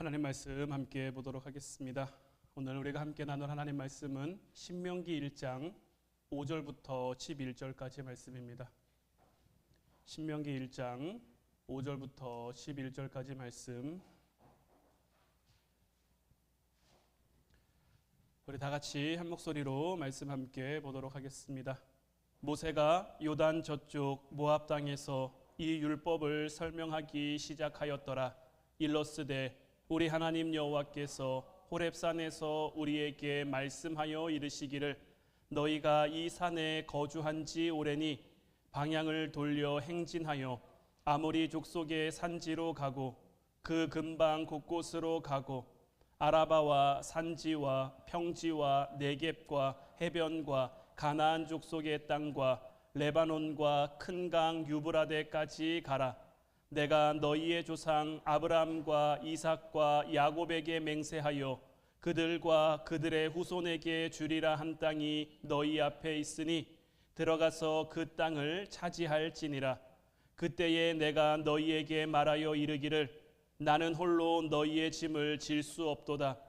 하나님 말씀 함께 보도록 하겠습니다. 오늘 우리가 함께 나눌 하나님 말씀은 신명기 1장 5절부터 11절까지의 말씀입니다. 신명기 1장 5절부터 11절까지 말씀, 우리 다 같이 한 목소리로 말씀 함께 보도록 하겠습니다. 모세가 요단 저쪽 모압 땅에서 이 율법을 설명하기 시작하였더라. 일러스되 우리 하나님 여호와께서 호렙산에서 우리에게 말씀하여 이르시기를 너희가 이 산에 거주한 지 오래니 방향을 돌려 행진하여 아모리 족속의 산지로 가고 그 근방 곳곳으로 가고 아라바와 산지와 평지와 네겝과 해변과 가나안 족속의 땅과 레바논과 큰 강 유브라데까지 가라. 내가 너희의 조상 아브라함과 이삭과 야곱에게 맹세하여 그들과 그들의 후손에게 주리라 한 땅이 너희 앞에 있으니 들어가서 그 땅을 차지할지니라. 그때에 내가 너희에게 말하여 이르기를 나는 홀로 너희의 짐을 질 수 없도다.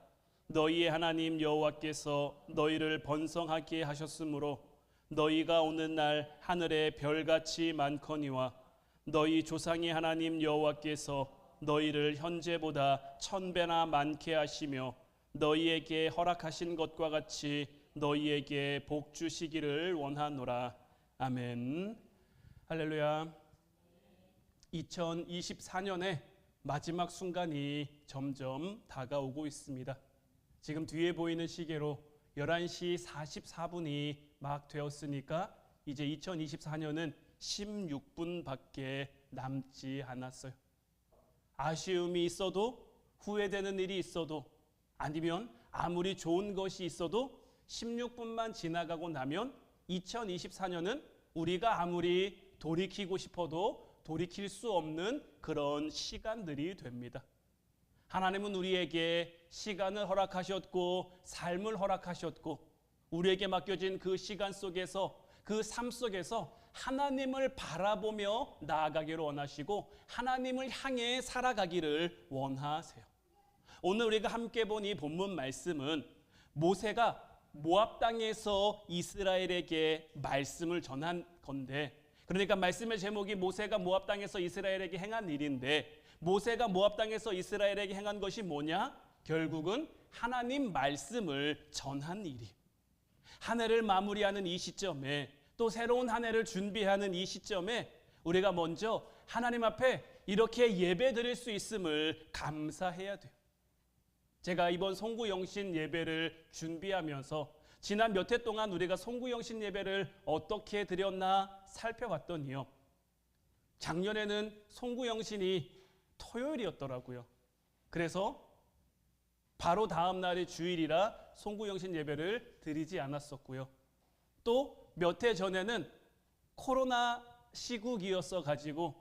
너희의 하나님 여호와께서 너희를 번성하게 하셨으므로 너희가 오는 날 하늘에 별같이 많거니와 너희 조상의 하나님 여호와께서 너희를 현재보다 1000배나 많게 하시며 너희에게 허락하신 것과 같이 너희에게 복 주시기를 원하노라. 아멘. 할렐루야. 2024년의 마지막 순간이 점점 다가오고 있습니다. 지금 뒤에 보이는 시계로 11시 44분이 막 되었으니까 이제 2024년은 16분밖에 남지 않았어요. 아쉬움이 있어도, 후회되는 일이 있어도, 아니면 아무리 좋은 것이 있어도 16분만 지나가고 나면 2024년은 우리가 아무리 돌이키고 싶어도 돌이킬 수 없는 그런 시간들이 됩니다. 하나님은 우리에게 시간을 허락하셨고 삶을 허락하셨고 우리에게 맡겨진 그 시간 속에서, 그 삶 속에서 하나님을 바라보며 나아가기를 원하시고 하나님을 향해 살아가기를 원하세요. 오늘 우리가 함께 본 이 본문 말씀은 모세가 모압 땅에서 이스라엘에게 말씀을 전한 건데, 그러니까 말씀의 제목이 모세가 모압 땅에서 이스라엘에게 행한 일인데, 모세가 모압 땅에서 이스라엘에게 행한 것이 뭐냐? 결국은 하나님 말씀을 전한 일이. 한 해를 마무리하는 이 시점에, 또 새로운 한 해를 준비하는 이 시점에 우리가 먼저 하나님 앞에 이렇게 예배 드릴 수 있음을 감사해야 돼요. 제가 이번 송구영신 예배를 준비하면서 지난 몇 해 동안 우리가 송구영신 예배를 어떻게 드렸나 살펴봤더니요, 작년에는 송구영신이 토요일이었더라고요. 그래서 바로 다음 날이 주일이라 송구영신 예배를 드리지 않았었고요. 또 몇 해 전에는 코로나 시국이었어 가지고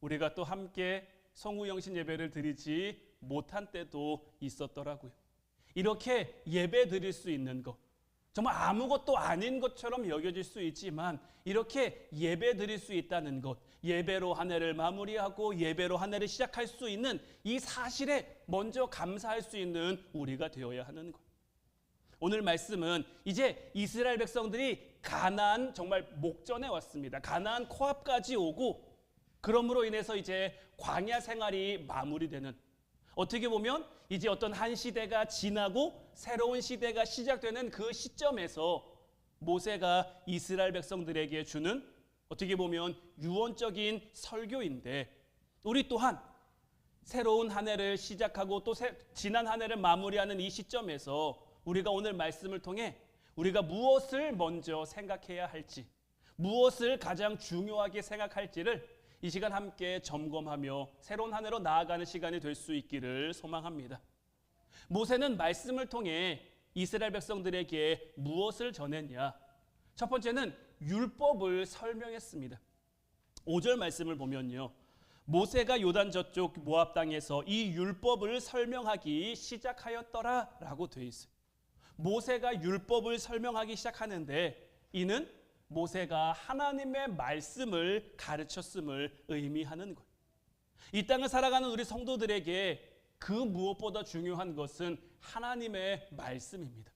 우리가 또 함께 송구영신 예배를 드리지 못한 때도 있었더라고요. 이렇게 예배 드릴 수 있는 것, 정말 아무것도 아닌 것처럼 여겨질 수 있지만 이렇게 예배 드릴 수 있다는 것, 예배로 한 해를 마무리하고 예배로 한 해를 시작할 수 있는 이 사실에 먼저 감사할 수 있는 우리가 되어야 하는 것. 오늘 말씀은 이제 이스라엘 백성들이 가나안 정말 목전에 왔습니다. 가나안 코앞까지 오고, 그러므로 인해서 이제 광야 생활이 마무리되는, 어떻게 보면 이제 어떤 한 시대가 지나고 새로운 시대가 시작되는 그 시점에서 모세가 이스라엘 백성들에게 주는 어떻게 보면 유언적인 설교인데, 우리 또한 새로운 한 해를 시작하고 또 지난 한 해를 마무리하는 이 시점에서 우리가 오늘 말씀을 통해 우리가 무엇을 먼저 생각해야 할지, 무엇을 가장 중요하게 생각할지를 이 시간 함께 점검하며 새로운 한 해로 나아가는 시간이 될 수 있기를 소망합니다. 모세는 말씀을 통해 이스라엘 백성들에게 무엇을 전했냐? 첫 번째는 율법을 설명했습니다. 5절 말씀을 보면요, 모세가 요단 저쪽 모압 땅에서 이 율법을 설명하기 시작하였더라 라고 되어 있어요. 모세가 율법을 설명하기 시작하는데 이는 모세가 하나님의 말씀을 가르쳤음을 의미하는 거예요. 이 땅을 살아가는 우리 성도들에게 그 무엇보다 중요한 것은 하나님의 말씀입니다.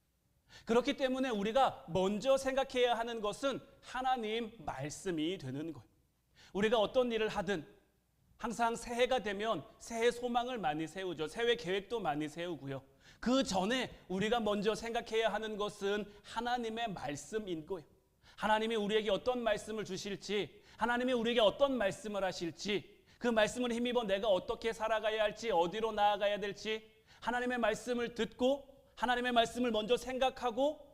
그렇기 때문에 우리가 먼저 생각해야 하는 것은 하나님 말씀이 되는 거예요. 우리가 어떤 일을 하든 항상 새해가 되면 새해 소망을 많이 세우죠. 새해 계획도 많이 세우고요. 그 전에 우리가 먼저 생각해야 하는 것은 하나님의 말씀인 거예요. 하나님이 우리에게 어떤 말씀을 주실지, 하나님이 우리에게 어떤 말씀을 하실지, 그 말씀을 힘입어 내가 어떻게 살아가야 할지, 어디로 나아가야 될지, 하나님의 말씀을 듣고 하나님의 말씀을 먼저 생각하고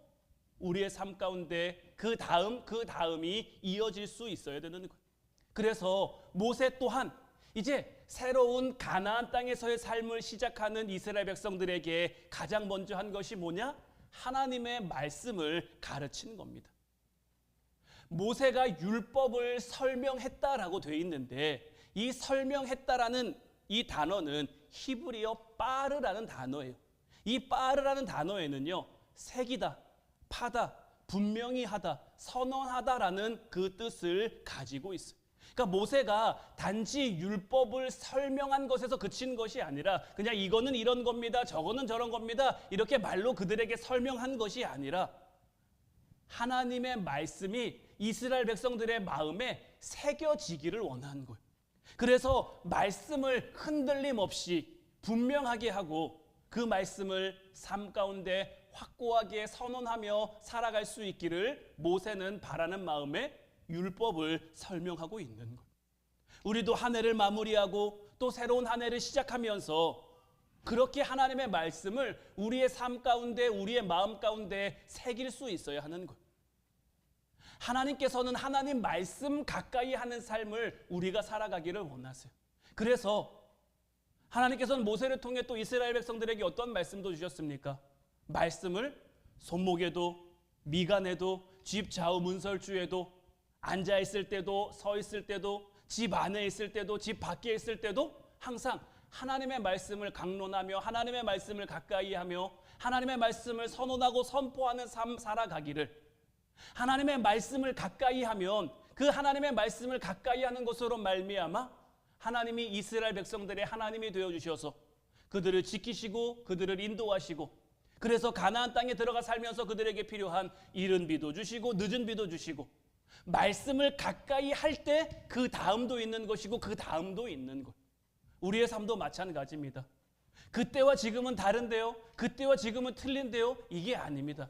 우리의 삶 가운데 그 다음이 이어질 수 있어야 되는 거예요. 그래서 모세 또한 이제 새로운 가나안 땅에서의 삶을 시작하는 이스라엘 백성들에게 가장 먼저 한 것이 뭐냐? 하나님의 말씀을 가르치는 겁니다. 모세가 율법을 설명했다라고 되어 있는데 이 설명했다라는 이 단어는 히브리어 빠르라는 단어예요. 이 빠르라는 단어에는요, 새기다, 파다, 분명히 하다, 선언하다라는 그 뜻을 가지고 있어요. 그러니까 모세가 단지 율법을 설명한 것에서 그친 것이 아니라 그냥 이거는 이런 겁니다, 저거는 저런 겁니다, 이렇게 말로 그들에게 설명한 것이 아니라 하나님의 말씀이 이스라엘 백성들의 마음에 새겨지기를 원한 거예요. 그래서 말씀을 흔들림 없이 분명하게 하고 그 말씀을 삶 가운데 확고하게 선언하며 살아갈 수 있기를 모세는 바라는 마음에 율법을 설명하고 있는 것. 우리도 한 해를 마무리하고 또 새로운 한 해를 시작하면서 그렇게 하나님의 말씀을 우리의 삶 가운데, 우리의 마음 가운데 새길 수 있어야 하는 것. 하나님께서는 하나님 말씀 가까이 하는 삶을 우리가 살아가기를 원하세요. 그래서 하나님께서는 모세를 통해 또 이스라엘 백성들에게 어떤 말씀도 주셨습니까? 말씀을 손목에도, 미간에도, 집 좌우 문설주에도, 앉아 있을 때도, 서 있을 때도, 집 안에 있을 때도, 집 밖에 있을 때도 항상 하나님의 말씀을 강론하며 하나님의 말씀을 가까이 하며 하나님의 말씀을 선언하고 선포하는 삶 살아가기를, 하나님의 말씀을 가까이 하면 그 하나님의 말씀을 가까이 하는 것으로 말미암아 하나님이 이스라엘 백성들의 하나님이 되어주셔서 그들을 지키시고 그들을 인도하시고, 그래서 가나안 땅에 들어가 살면서 그들에게 필요한 이른 비도 주시고 늦은 비도 주시고, 말씀을 가까이 할 때 그 다음도 있는 것이고 그 다음도 있는 것. 우리의 삶도 마찬가지입니다. 그때와 지금은 다른데요, 그때와 지금은 틀린데요, 이게 아닙니다.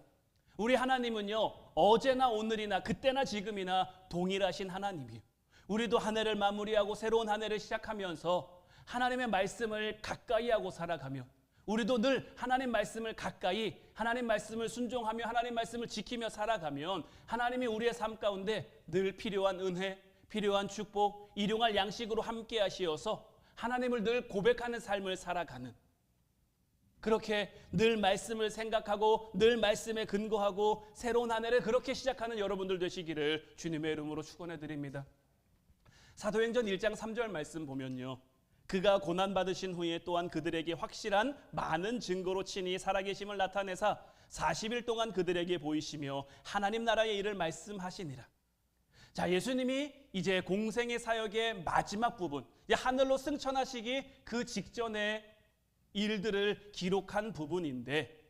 우리 하나님은요, 어제나 오늘이나 그때나 지금이나 동일하신 하나님이에요. 우리도 한 해를 마무리하고 새로운 한 해를 시작하면서 하나님의 말씀을 가까이 하고 살아가며 우리도 늘 하나님 말씀을 가까이, 하나님 말씀을 순종하며 하나님 말씀을 지키며 살아가면 하나님이 우리의 삶 가운데 늘 필요한 은혜, 필요한 축복, 일용할 양식으로 함께 하시어서 하나님을 늘 고백하는 삶을 살아가는, 그렇게 늘 말씀을 생각하고 늘 말씀에 근거하고 새로운 한 해를 그렇게 시작하는 여러분들 되시기를 주님의 이름으로 축원해 드립니다. 사도행전 1장 3절 말씀 보면요, 그가 고난받으신 후에 또한 그들에게 확실한 많은 증거로 친히 살아계심을 나타내사 40일 동안 그들에게 보이시며 하나님 나라의 일을 말씀하시니라. 자, 예수님이 이제 공생의 사역의 마지막 부분, 하늘로 승천하시기 그 직전의 일들을 기록한 부분인데,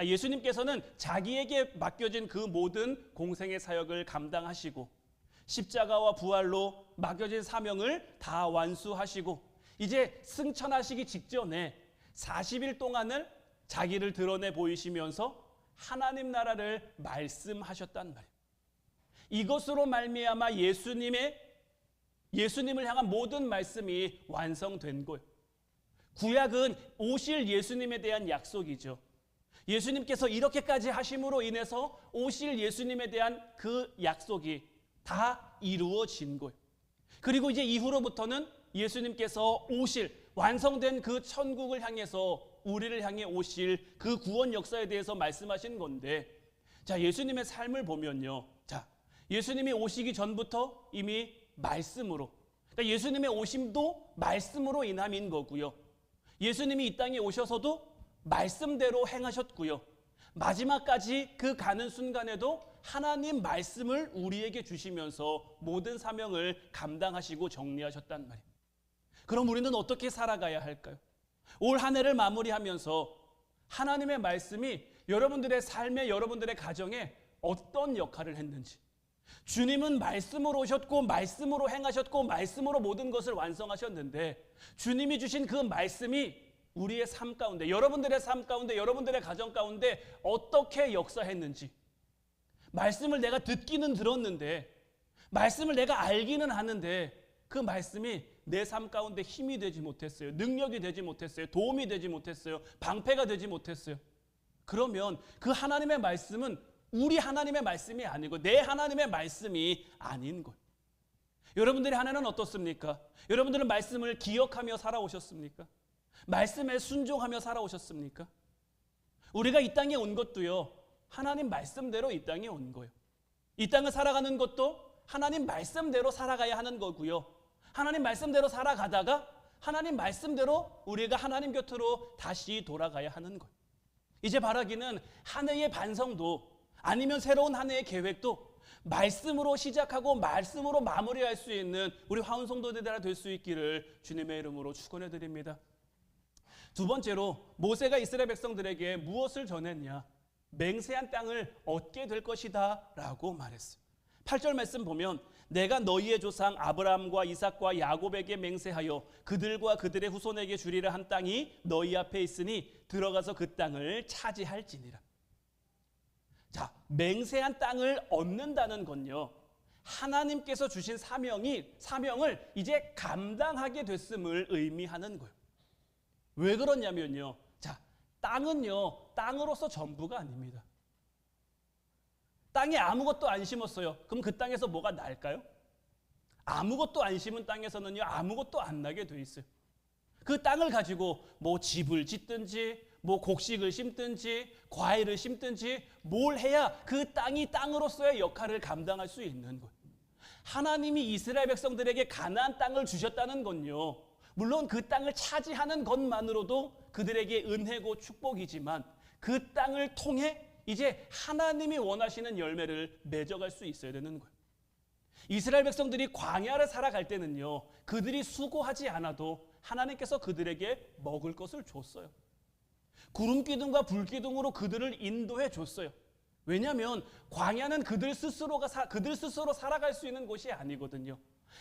예수님께서는 자기에게 맡겨진 그 모든 공생의 사역을 감당하시고 십자가와 부활로 맡겨진 사명을 다 완수하시고 이제 승천하시기 직전에 40일 동안을 자기를 드러내 보이시면서 하나님 나라를 말씀하셨단 말이에요. 이것으로 말미암아 예수님을 향한 모든 말씀이 완성된 거예요. 구약은 오실 예수님에 대한 약속이죠. 예수님께서 이렇게까지 하심으로 인해서 오실 예수님에 대한 그 약속이 다 이루어진 거예요. 그리고 이제 이후로부터는 예수님께서 오실, 완성된 그 천국을 향해서 우리를 향해 오실 그 구원 역사에 대해서 말씀하신 건데, 자, 예수님의 삶을 보면요, 자, 예수님이 오시기 전부터 이미 말씀으로, 그러니까 예수님의 오심도 말씀으로 인함인 거고요. 예수님이 이 땅에 오셔서도 말씀대로 행하셨고요. 마지막까지 그 가는 순간에도 하나님 말씀을 우리에게 주시면서 모든 사명을 감당하시고 정리하셨단 말이에요. 그럼 우리는 어떻게 살아가야 할까요? 올 한 해를 마무리하면서 하나님의 말씀이 여러분들의 삶에, 여러분들의 가정에 어떤 역할을 했는지, 주님은 말씀으로 오셨고 말씀으로 행하셨고 말씀으로 모든 것을 완성하셨는데, 주님이 주신 그 말씀이 우리의 삶 가운데, 여러분들의 삶 가운데, 여러분들의 가정 가운데 어떻게 역사했는지, 말씀을 내가 듣기는 들었는데, 말씀을 내가 알기는 하는데 그 말씀이 내 삶 가운데 힘이 되지 못했어요. 능력이 되지 못했어요. 도움이 되지 못했어요. 방패가 되지 못했어요. 그러면 그 하나님의 말씀은 우리 하나님의 말씀이 아니고 내 하나님의 말씀이 아닌 거예요. 여러분들의 한 해는 어떻습니까? 여러분들은 말씀을 기억하며 살아오셨습니까? 말씀에 순종하며 살아오셨습니까? 우리가 이 땅에 온 것도요, 하나님 말씀대로 이 땅에 온 거예요. 이 땅을 살아가는 것도 하나님 말씀대로 살아가야 하는 거고요. 하나님 말씀대로 살아가다가 하나님 말씀대로 우리가 하나님 곁으로 다시 돌아가야 하는 거예요. 이제 바라기는 한 해의 반성도, 아니면 새로운 한 해의 계획도 말씀으로 시작하고 말씀으로 마무리할 수 있는 우리 화운 성도들이 될 수 있기를 주님의 이름으로 축원해 드립니다. 두 번째로 모세가 이스라엘 백성들에게 무엇을 전했냐? 맹세한 땅을 얻게 될 것이다 라고 말했어요. 8절 말씀 보면 내가 너희의 조상 아브라함과 이삭과 야곱에게 맹세하여 그들과 그들의 후손에게 주리라 한 땅이 너희 앞에 있으니 들어가서 그 땅을 차지할지니라. 자, 맹세한 땅을 얻는다는 건요, 하나님께서 주신 사명을 이제 감당하게 됐음을 의미하는 거예요. 왜 그러냐면요, 자, 땅은요, 땅으로서 전부가 아닙니다. 땅에 아무것도 안 심었어요. 그럼 그 땅에서 뭐가 날까요? 아무것도 안 심은 땅에서는요, 아무것도 안 나게 돼 있어요. 그 땅을 가지고 뭐 집을 짓든지, 뭐 곡식을 심든지, 과일을 심든지 뭘 해야 그 땅이 땅으로서의 역할을 감당할 수 있는 거예요. 하나님이 이스라엘 백성들에게 가나안 땅을 주셨다는 건요, 물론 그 땅을 차지하는 것만으로도 그들에게 은혜고 축복이지만 그 땅을 통해 이제 하나님이 원하시는 열매를 맺어갈 수 있어야 되는 거예요. 이스라엘 백성들이 광야를 살아갈 때는요, 그들이 수고하지 않아도 하나님께서 그들에게 먹을 것을 줬어요. 구름 기둥과 불 기둥으로 그들을 인도해 줬어요. 왜냐하면 광야는 그들 스스로 살아갈 수 있는 곳이 아니거든요.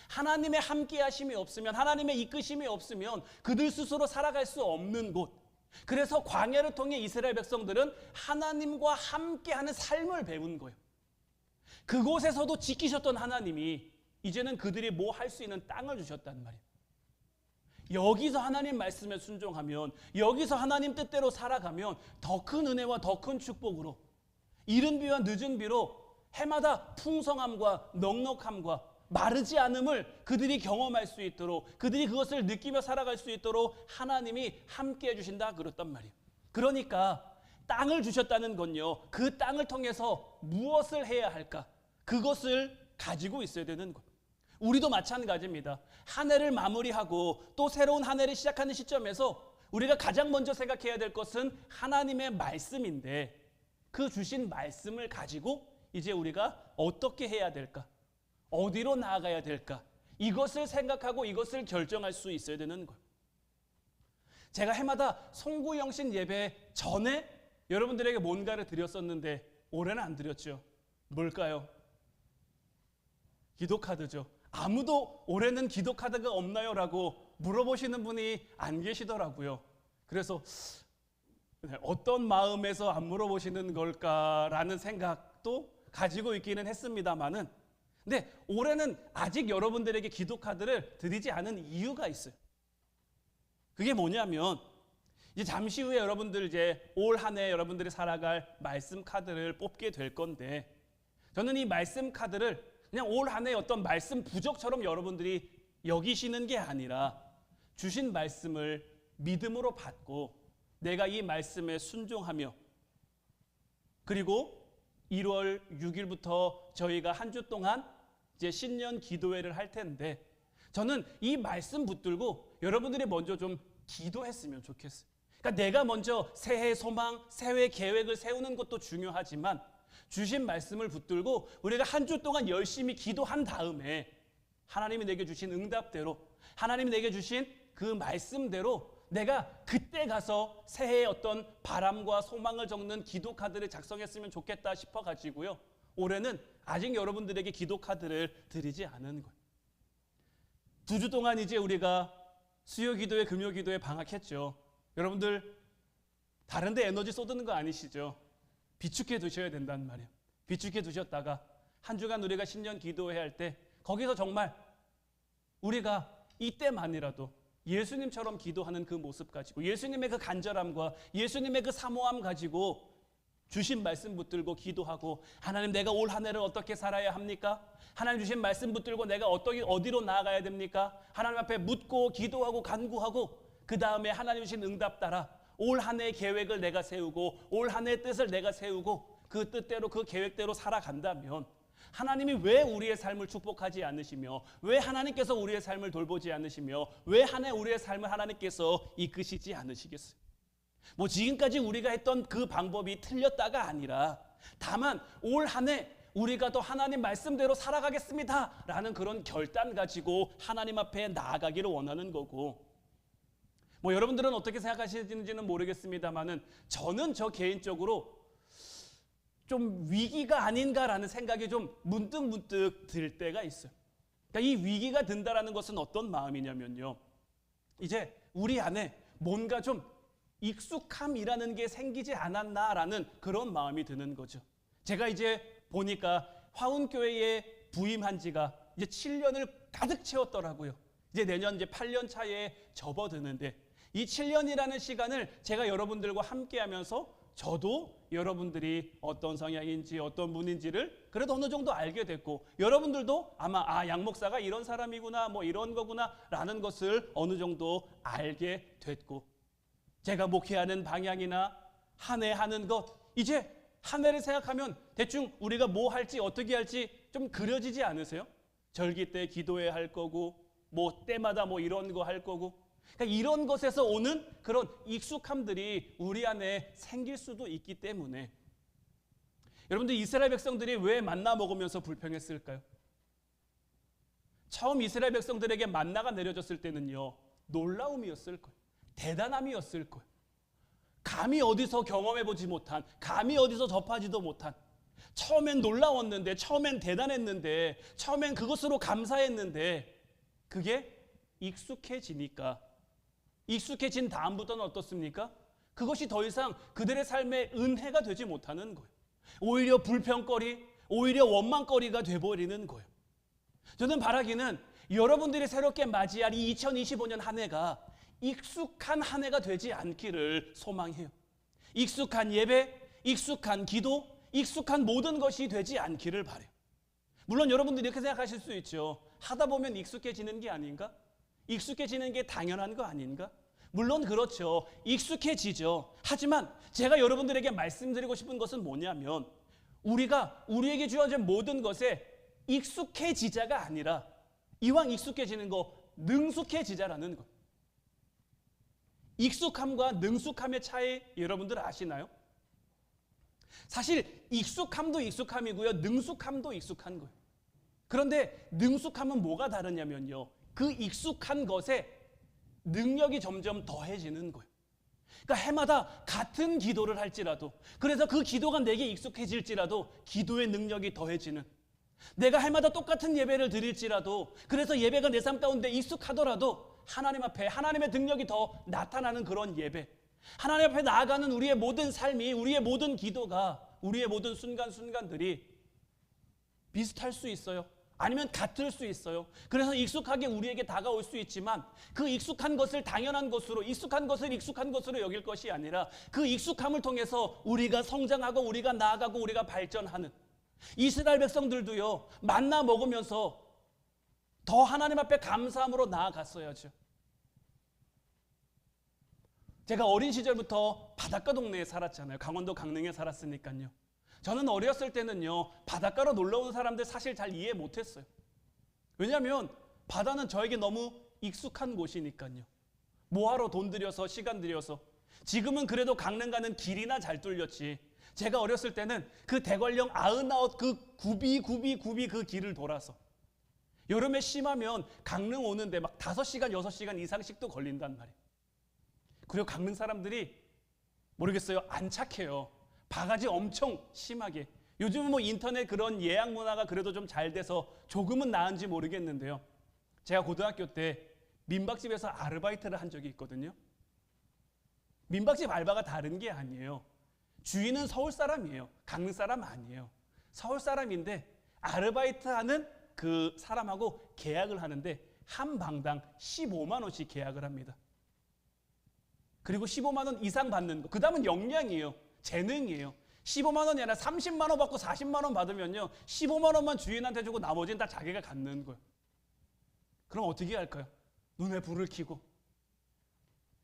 하나님의 함께하심이 없으면, 하나님의 이끄심이 없으면 그들 스스로 살아갈 수 없는 곳. 그래서 광야를 통해 이스라엘 백성들은 하나님과 함께하는 삶을 배운 거예요. 그곳에서도 지키셨던 하나님이 이제는 그들이 뭐 할 수 있는 땅을 주셨단 말이에요. 여기서 하나님 말씀에 순종하면, 여기서 하나님 뜻대로 살아가면 더 큰 은혜와 더 큰 축복으로, 이른 비와 늦은 비로 해마다 풍성함과 넉넉함과 마르지 않음을 그들이 경험할 수 있도록, 그들이 그것을 느끼며 살아갈 수 있도록 하나님이 함께 해주신다 그랬단 말이에요. 그러니까 땅을 주셨다는 건요, 그 땅을 통해서 무엇을 해야 할까? 그것을 가지고 있어야 되는 거예요. 우리도 마찬가지입니다. 한 해를 마무리하고 또 새로운 한 해를 시작하는 시점에서 우리가 가장 먼저 생각해야 될 것은 하나님의 말씀인데, 그 주신 말씀을 가지고 이제 우리가 어떻게 해야 될까? 어디로 나아가야 될까? 이것을 생각하고 이것을 결정할 수 있어야 되는 거예요. 제가 해마다 송구영신 예배 전에 여러분들에게 뭔가를 드렸었는데 올해는 안 드렸죠. 뭘까요? 기도카드죠. 아무도 올해는 기도카드가 없나요? 라고 물어보시는 분이 안 계시더라고요. 그래서 어떤 마음에서 안 물어보시는 걸까라는 생각도 가지고 있기는 했습니다만은, 근데 올해는 아직 여러분들에게 기도카드를 드리지 않은 이유가 있어요. 그게 뭐냐면, 이제 잠시 후에 여러분들 이제 올 한 해 여러분들이 살아갈 말씀 카드를 뽑게 될 건데, 저는 이 말씀 카드를 그냥 올 한 해 어떤 말씀 부적처럼 여러분들이 여기시는 게 아니라 주신 말씀을 믿음으로 받고 내가 이 말씀에 순종하며, 그리고 1월 6일부터 저희가 한 주 동안 이제 신년 기도회를 할 텐데, 저는 이 말씀 붙들고 여러분들이 먼저 좀 기도했으면 좋겠어요. 그러니까 내가 먼저 새해 소망, 새해 계획을 세우는 것도 중요하지만 주신 말씀을 붙들고 우리가 한 주 동안 열심히 기도한 다음에 하나님이 내게 주신 응답대로, 하나님이 내게 주신 그 말씀대로 내가 그때 가서 새해의 어떤 바람과 소망을 적는 기도 카드를 작성했으면 좋겠다 싶어가지고요. 올해는 아직 여러분들에게 기도 카드를 드리지 않은 거예요. 2주 동안 이제 우리가 수요 기도회, 금요 기도회 방학했죠. 여러분들 다른 데 에너지 쏟는 거 아니시죠? 비축해 두셔야 된단 말이에요. 비축해 두셨다가 한 주간 우리가 신년 기도회 할 때 거기서 정말 우리가 이때만이라도 예수님처럼 기도하는 그 모습 가지고 예수님의 그 간절함과 예수님의 그 사모함 가지고 주신 말씀 붙들고 기도하고 하나님 내가 올 한 해를 어떻게 살아야 합니까? 하나님 주신 말씀 붙들고 내가 어디로 나아가야 됩니까? 하나님 앞에 묻고 기도하고 간구하고 그 다음에 하나님 주신 응답 따라 올 한 해의 계획을 내가 세우고 올 한 해의 뜻을 내가 세우고 그 뜻대로 그 계획대로 살아간다면 하나님이 왜 우리의 삶을 축복하지 않으시며 왜 하나님께서 우리의 삶을 돌보지 않으시며 왜 한 해 우리의 삶을 하나님께서 이끄시지 않으시겠어요? 뭐 지금까지 우리가 했던 그 방법이 틀렸다가 아니라 다만 올 한 해 우리가 더 하나님 말씀대로 살아가겠습니다 라는 그런 결단 가지고 하나님 앞에 나아가기를 원하는 거고, 뭐 여러분들은 어떻게 생각하시는지는 모르겠습니다만은 저는 저 개인적으로 좀 위기가 아닌가라는 생각이 좀 문득 들 때가 있어요. 그러니까 이 위기가 든다라는 것은 어떤 마음이냐면요, 이제 우리 안에 뭔가 좀 익숙함이라는 게 생기지 않았나라는 그런 마음이 드는 거죠. 제가 이제 보니까 화운교회에 부임한 지가 이제 7년을 가득 채웠더라고요. 이제 내년 이제 8년 차에 접어드는데 이 7년이라는 시간을 제가 여러분들과 함께 하면서 저도 여러분들이 어떤 성향인지 어떤 분인지를 그래도 어느 정도 알게 됐고, 여러분들도 아마 양 목사가 이런 사람이구나 뭐 이런 거구나 라는 것을 어느 정도 알게 됐고, 제가 목회하는 방향이나 한 해 하는 것, 이제 한 해를 생각하면 대충 우리가 뭐 할지 어떻게 할지 좀 그려지지 않으세요? 절기 때 기도해야 할 거고 뭐 때마다 뭐 이런 거 할 거고, 그러니까 이런 것에서 오는 그런 익숙함들이 우리 안에 생길 수도 있기 때문에 여러분들 이스라엘 백성들이 왜 만나 먹으면서 불평했을까요? 처음 이스라엘 백성들에게 만나가 내려졌을 때는요, 놀라움이었을 거예요. 대단함이었을 거예요. 감히 어디서 경험해보지 못한, 감히 어디서 접하지도 못한, 처음엔 놀라웠는데, 처음엔 대단했는데, 처음엔 그것으로 감사했는데 그게 익숙해지니까, 익숙해진 다음부터는 어떻습니까? 그것이 더 이상 그들의 삶의 은혜가 되지 못하는 거예요. 오히려 불평거리, 오히려 원망거리가 돼버리는 거예요. 저는 바라기는 여러분들이 새롭게 맞이할 이 2025년 한 해가 익숙한 한 해가 되지 않기를 소망해요. 익숙한 예배, 익숙한 기도, 익숙한 모든 것이 되지 않기를 바라요. 물론 여러분들이 이렇게 생각하실 수 있죠. 하다 보면 익숙해지는 게 아닌가? 익숙해지는 게 당연한 거 아닌가? 물론 그렇죠. 익숙해지죠. 하지만 제가 여러분들에게 말씀드리고 싶은 것은 뭐냐면, 우리가 우리에게 주어진 모든 것에 익숙해지자가 아니라 이왕 익숙해지는 거 능숙해지자라는 것. 익숙함과 능숙함의 차이 여러분들 아시나요? 사실 익숙함도 익숙함이고요, 능숙함도 익숙한 거예요. 그런데 능숙함은 뭐가 다르냐면요, 그 익숙한 것에 능력이 점점 더해지는 거예요. 그러니까 해마다 같은 기도를 할지라도, 그래서 그 기도가 내게 익숙해질지라도 기도의 능력이 더해지는, 내가 해마다 똑같은 예배를 드릴지라도 그래서 예배가 내 삶 가운데 익숙하더라도 하나님 앞에 하나님의 능력이 더 나타나는 그런 예배, 하나님 앞에 나아가는 우리의 모든 삶이, 우리의 모든 기도가, 우리의 모든 순간순간들이 비슷할 수 있어요. 아니면 같을 수 있어요. 그래서 익숙하게 우리에게 다가올 수 있지만 그 익숙한 것을 당연한 것으로, 익숙한 것을 익숙한 것으로 여길 것이 아니라 그 익숙함을 통해서 우리가 성장하고 우리가 나아가고 우리가 발전하는, 이스라엘 백성들도요, 만나 먹으면서 더 하나님 앞에 감사함으로 나아갔어야죠. 제가 어린 시절부터 바닷가 동네에 살았잖아요. 강원도 강릉에 살았으니까요. 저는 어렸을 때는요, 바닷가로 놀러 온 사람들 사실 잘 이해 못했어요. 왜냐하면 바다는 저에게 너무 익숙한 곳이니까요. 뭐하러 돈 들여서 시간 들여서, 지금은 그래도 강릉 가는 길이나 잘 뚫렸지, 제가 어렸을 때는 그 대관령 99 그 굽이 그 길을 돌아서 여름에 심하면 강릉 오는데 막 5시간, 6시간 이상씩도 걸린단 말이에요. 그리고 강릉 사람들이 모르겠어요. 안 착해요. 바가지 엄청 심하게. 요즘은 뭐 인터넷 그런 예약 문화가 그래도 좀 잘 돼서 조금은 나은지 모르겠는데요. 제가 고등학교 때 민박집에서 아르바이트를 한 적이 있거든요. 민박집 알바가 다른 게 아니에요. 주인은 서울 사람이에요. 강릉 사람 아니에요. 서울 사람인데 아르바이트 하는 그 사람하고 계약을 하는데 한 방당 15만 원씩 계약을 합니다. 그리고 15만 원 이상 받는 거. 그 다음은 역량이에요. 재능이에요. 15만 원이 아니라 30만 원 받고 40만 원 받으면요. 15만 원만 주인한테 주고 나머지는 다 자기가 갖는 거예요. 그럼 어떻게 할까요? 눈에 불을 켜고.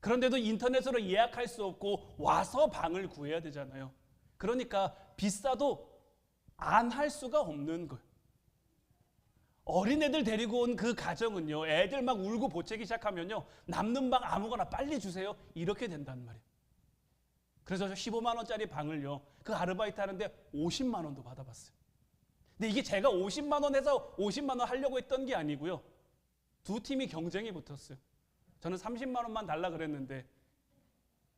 그런데도 인터넷으로 예약할 수 없고 와서 방을 구해야 되잖아요. 그러니까 비싸도 안 할 수가 없는 거예요. 어린애들 데리고 온 그 가정은요. 애들 막 울고 보채기 시작하면요. 남는 방 아무거나 빨리 주세요. 이렇게 된단 말이에요. 그래서 저 15만 원짜리 방을요. 그 아르바이트 하는데 50만 원도 받아봤어요. 근데 이게 제가 50만 원 해서 50만 원 하려고 했던 게 아니고요. 두 팀이 경쟁이 붙었어요. 저는 30만 원만 달라 그랬는데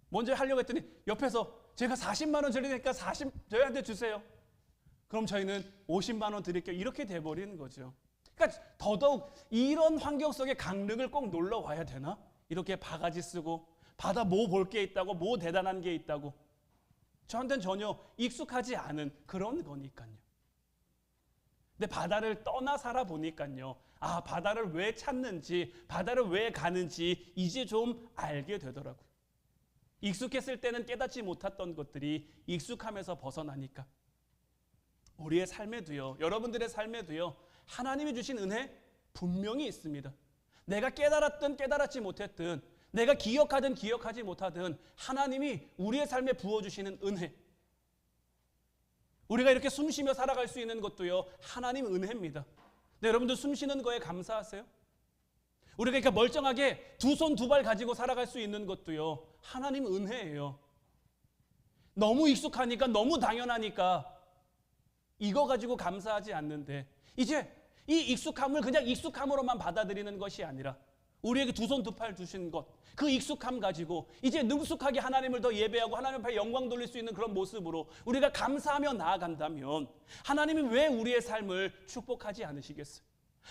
먼저 하려고 했더니 옆에서 제가 40만 원 드리니까 저희한테 주세요. 그럼 저희는 50만 원 드릴게요. 이렇게 돼버리는 거죠. 그러니까 더더욱 이런 환경 속에 강릉을 꼭 놀러 와야 되나? 이렇게 바가지 쓰고 바다 뭐 볼 게 있다고 뭐 대단한 게 있다고 저한테는 전혀 익숙하지 않은 그런 거니까요. 근데 바다를 떠나 살아보니까요. 아, 바다를 왜 찾는지, 바다를 왜 가는지 이제 좀 알게 되더라고요. 익숙했을 때는 깨닫지 못했던 것들이 익숙함에서 벗어나니까 우리의 삶에도요, 여러분들의 삶에도요, 하나님이 주신 은혜 분명히 있습니다. 내가 깨달았든 깨달았지 못했든, 내가 기억하든 기억하지 못하든 하나님이 우리의 삶에 부어주시는 은혜, 우리가 이렇게 숨쉬며 살아갈 수 있는 것도요, 하나님 은혜입니다. 네, 여러분들 숨쉬는 거에 감사하세요? 우리가 이렇게 멀쩡하게 두 손 두 발 가지고 살아갈 수 있는 것도요, 하나님 은혜예요. 너무 익숙하니까, 너무 당연하니까 이거 가지고 감사하지 않는데, 이제 이 익숙함을 그냥 익숙함으로만 받아들이는 것이 아니라 우리에게 두 손 두 팔 주신 것, 그 익숙함 가지고 이제 능숙하게 하나님을 더 예배하고 하나님 앞에 영광 돌릴 수 있는 그런 모습으로 우리가 감사하며 나아간다면 하나님이 왜 우리의 삶을 축복하지 않으시겠어요?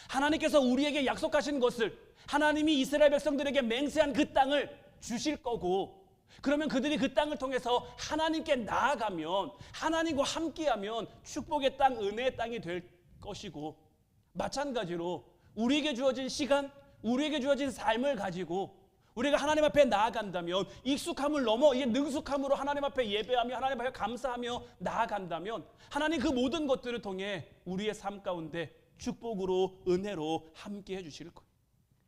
하나님께서 우리에게 약속하신 것을, 하나님이 이스라엘 백성들에게 맹세한 그 땅을 주실 거고, 그러면 그들이 그 땅을 통해서 하나님께 나아가면, 하나님과 함께하면 축복의 땅, 은혜의 땅이 될 것이고, 마찬가지로 우리에게 주어진 시간, 우리에게 주어진 삶을 가지고 우리가 하나님 앞에 나아간다면, 익숙함을 넘어 이제 능숙함으로 하나님 앞에 예배하며 하나님 앞에 감사하며 나아간다면 하나님 그 모든 것들을 통해 우리의 삶 가운데 축복으로, 은혜로 함께 해주실 거예요.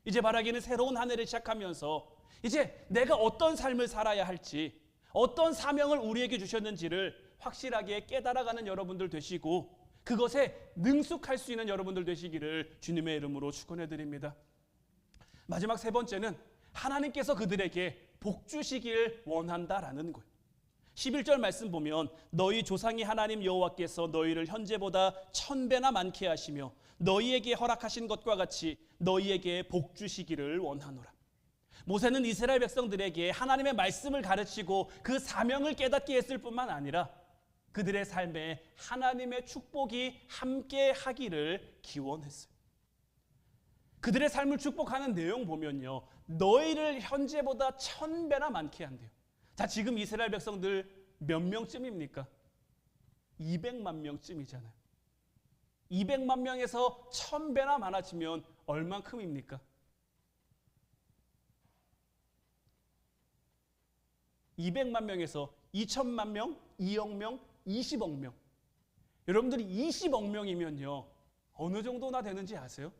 이제 바라기는 새로운 한 해를 시작하면서 이제 내가 어떤 삶을 살아야 할지, 어떤 사명을 우리에게 주셨는지를 확실하게 깨달아가는 여러분들 되시고, 그것에 능숙할 수 있는 여러분들 되시기를 주님의 이름으로 축원해 드립니다. 마지막 세 번째는 하나님께서 그들에게 복 주시길 원한다라는 거예요. 11절 말씀 보면 너희 조상이 하나님 여호와께서 너희를 현재보다 1000배나 많게 하시며 너희에게 허락하신 것과 같이 너희에게 복 주시기를 원하노라. 모세는 이스라엘 백성들에게 하나님의 말씀을 가르치고 그 사명을 깨닫게 했을 뿐만 아니라 그들의 삶에 하나님의 축복이 함께 하기를 기원했어요. 그들의 삶을 축복하는 내용 보면요, 너희를 현재보다 1000배나 많게 한대요. 자, 지금 이스라엘 백성들 몇 명쯤입니까? 200만 명쯤이잖아요. 200만 명에서 1000배나 많아지면 얼만큼입니까? 200만 명에서 2000만 명, 2억 명, 20억 명. 여러분들이 20억 명이면요, 어느 정도나 되는지 아세요?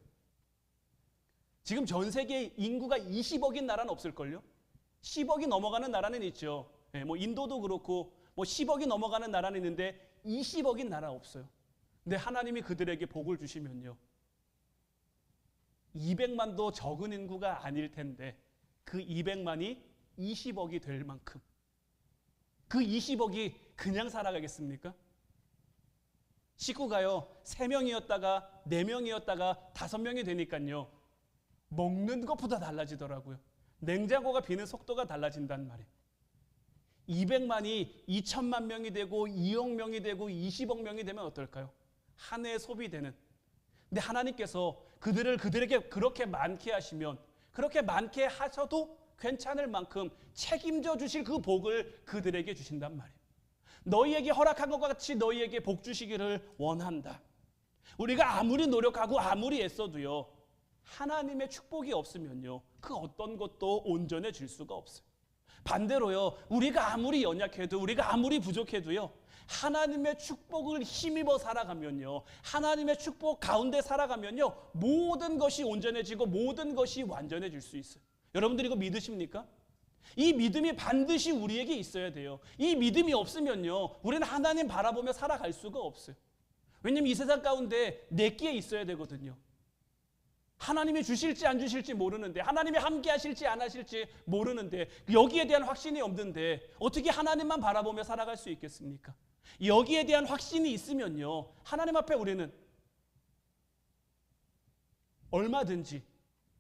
지금 전 세계 인구가 20억인 나라는 없을걸요? 10억이 넘어가는 나라는 있죠. 뭐 인도도 그렇고 뭐 10억이 넘어가는 나라는 있는데 20억인 나라 없어요. 근데 하나님이 그들에게 복을 주시면요, 200만도 적은 인구가 아닐 텐데 그 200만이 20억이 될 만큼, 그 20억이 그냥 살아가겠습니까? 식구가요 3명이었다가 4명이었다가 5명이 되니까요 먹는 것보다 달라지더라고요. 냉장고가 비는 속도가 달라진단 말이에요. 200만이 2천만 명이 되고 2억 명이 되고 20억 명이 되면 어떨까요? 한 해에 소비되는. 근데 하나님께서 그들에게 그렇게 많게 하시면, 그렇게 많게 하셔도 괜찮을 만큼 책임져 주실 그 복을 그들에게 주신단 말이에요. 너희에게 허락한 것과 같이 너희에게 복 주시기를 원한다. 우리가 아무리 노력하고 아무리 애써도요 하나님의 축복이 없으면요 그 어떤 것도 온전해질 수가 없어요. 반대로요 우리가 아무리 연약해도, 우리가 아무리 부족해도요 하나님의 축복을 힘입어 살아가면요, 하나님의 축복 가운데 살아가면요 모든 것이 온전해지고 모든 것이 완전해질 수 있어요. 여러분들 이거 믿으십니까? 이 믿음이 반드시 우리에게 있어야 돼요. 이 믿음이 없으면요 우리는 하나님 바라보며 살아갈 수가 없어요. 왜냐하면 이 세상 가운데 내게 있어야 되거든요. 하나님이 주실지 안 주실지 모르는데, 하나님이 함께 하실지 안 하실지 모르는데, 여기에 대한 확신이 없는데 어떻게 하나님만 바라보며 살아갈 수 있겠습니까? 여기에 대한 확신이 있으면요 하나님 앞에 우리는 얼마든지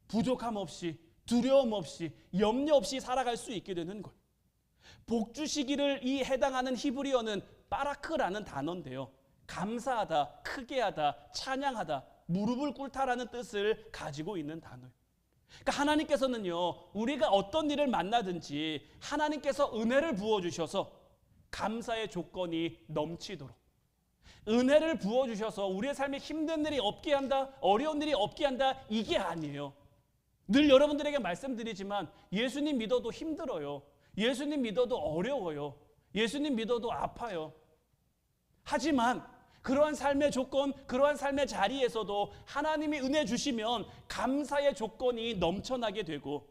부족함 없이, 두려움 없이, 염려 없이 살아갈 수 있게 되는 것. 복 주시기를 이 해당하는 히브리어는 바라크라는 단어인데요, 감사하다, 크게 하다, 찬양하다, 무릎을 꿇다라는 뜻을 가지고 있는 단어예요. 그러니까 하나님께서는요 우리가 어떤 일을 만나든지 하나님께서 은혜를 부어주셔서 감사의 조건이 넘치도록, 은혜를 부어주셔서 우리의 삶에 힘든 일이 없게 한다, 어려운 일이 없게 한다, 이게 아니에요. 늘 여러분들에게 말씀드리지만 예수님 믿어도 힘들어요. 예수님 믿어도 어려워요. 예수님 믿어도 아파요. 하지만 그러한 삶의 조건, 그러한 삶의 자리에서도 하나님이 은혜 주시면 감사의 조건이 넘쳐나게 되고,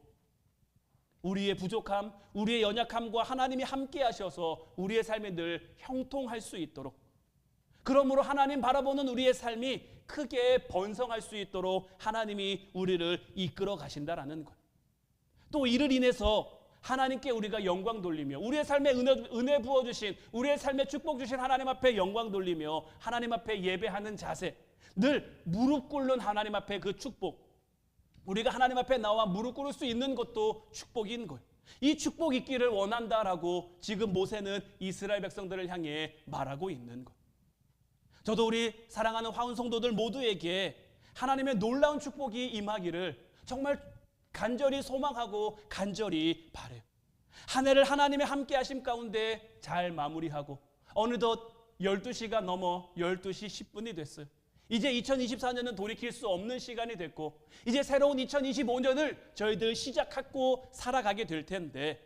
우리의 부족함, 우리의 연약함과 하나님이 함께 하셔서 우리의 삶에 늘 형통할 수 있도록, 그러므로 하나님 바라보는 우리의 삶이 크게 번성할 수 있도록 하나님이 우리를 이끌어 가신다라는 것. 또 이를 인해서 하나님께 우리가 영광 돌리며, 우리의 삶에 은혜 부어주신, 우리의 삶에 축복 주신 하나님 앞에 영광 돌리며 하나님 앞에 예배하는 자세, 늘 무릎 꿇는 하나님 앞에 그 축복, 우리가 하나님 앞에 나와 무릎 꿇을 수 있는 것도 축복인 거예요. 이 축복 있기를 원한다라고 지금 모세는 이스라엘 백성들을 향해 말하고 있는 것. 저도 우리 사랑하는 화운 성도들 모두에게 하나님의 놀라운 축복이 임하기를 정말 간절히 소망하고 간절히 바라요. 한 해를 하나님의 함께 하심 가운데 잘 마무리하고 어느덧 12시가 넘어 12시 10분이 됐어요. 이제 2024년은 돌이킬 수 없는 시간이 됐고, 이제 새로운 2025년을 저희들 시작하고 살아가게 될 텐데,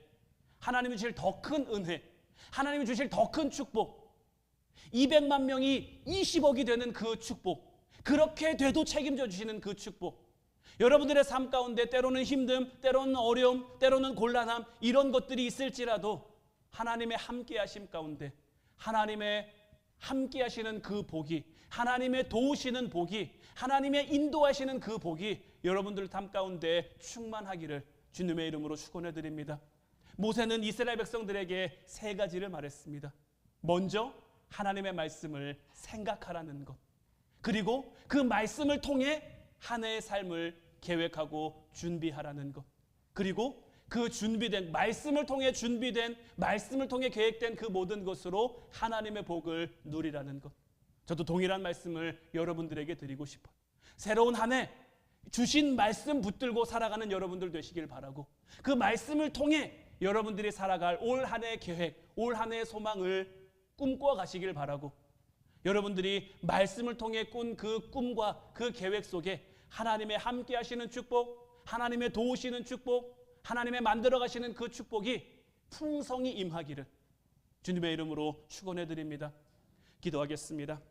하나님이 주실 더 큰 은혜, 하나님이 주실 더 큰 축복, 200만 명이 20억이 되는 그 축복, 그렇게 돼도 책임져 주시는 그 축복, 여러분들의 삶 가운데 때로는 힘듦, 때로는 어려움, 때로는 곤란함, 이런 것들이 있을지라도 하나님의 함께 하심 가운데 하나님의 함께 하시는 그 복이, 하나님의 도우시는 복이, 하나님의 인도하시는 그 복이 여러분들 삶 가운데 충만하기를 주님의 이름으로 축원해 드립니다. 모세는 이스라엘 백성들에게 3가지를 말했습니다. 먼저 하나님의 말씀을 생각하라는 것, 그리고 그 말씀을 통해 한 해의 삶을 계획하고 준비하라는 것, 그리고 그 준비된 말씀을 통해 준비된, 말씀을 통해 계획된 그 모든 것으로 하나님의 복을 누리라는 것. 저도 동일한 말씀을 여러분들에게 드리고 싶어요. 새로운 한 해 주신 말씀 붙들고 살아가는 여러분들 되시길 바라고, 그 말씀을 통해 여러분들이 살아갈 올 한 해의 계획, 올 한 해의 소망을 꿈꿔 가시길 바라고, 여러분들이 말씀을 통해 꾼 그 꿈과 그 계획 속에 하나님의 함께 하시는 축복, 하나님의 도우시는 축복, 하나님의 만들어 가시는 그 축복이 풍성히 임하기를 주님의 이름으로 축원해 드립니다. 기도하겠습니다.